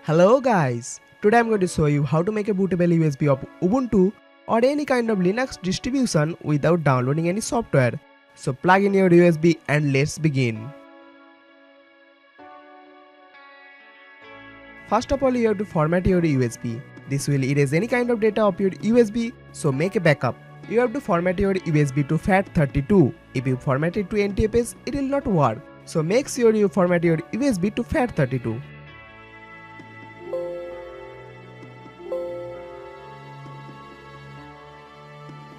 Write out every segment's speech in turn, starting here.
Hello guys, today I'm going to show you how to make a bootable USB of Ubuntu or any kind of Linux distribution without downloading any software. So plug in your USB and let's begin. First of all, you have to format your USB. This will erase any kind of data of your USB, so make a backup. You have to format your USB to FAT32. If you format it to NTFS, it will not work. So make sure you format your USB to FAT32.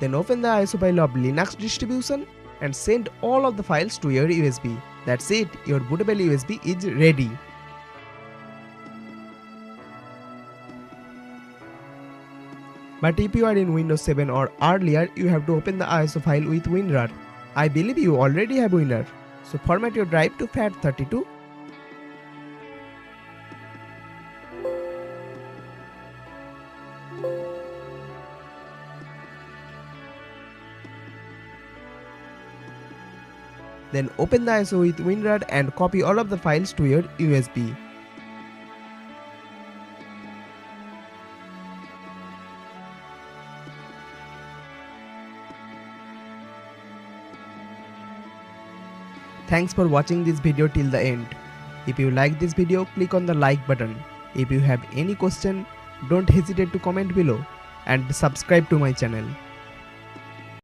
Then open the ISO file of Linux distribution and send all of the files to your USB. That's it, your bootable USB is ready. But if you are in Windows 7 or earlier, you have to open the ISO file with WinRAR. I believe you already have WinRAR. So format your drive to FAT32. Then open the ISO with WinRAR and copy all of the files to your USB. Thanks for watching this video till the end. If you like this video, click on the like button. If you have any question, don't hesitate to comment below and subscribe to my channel.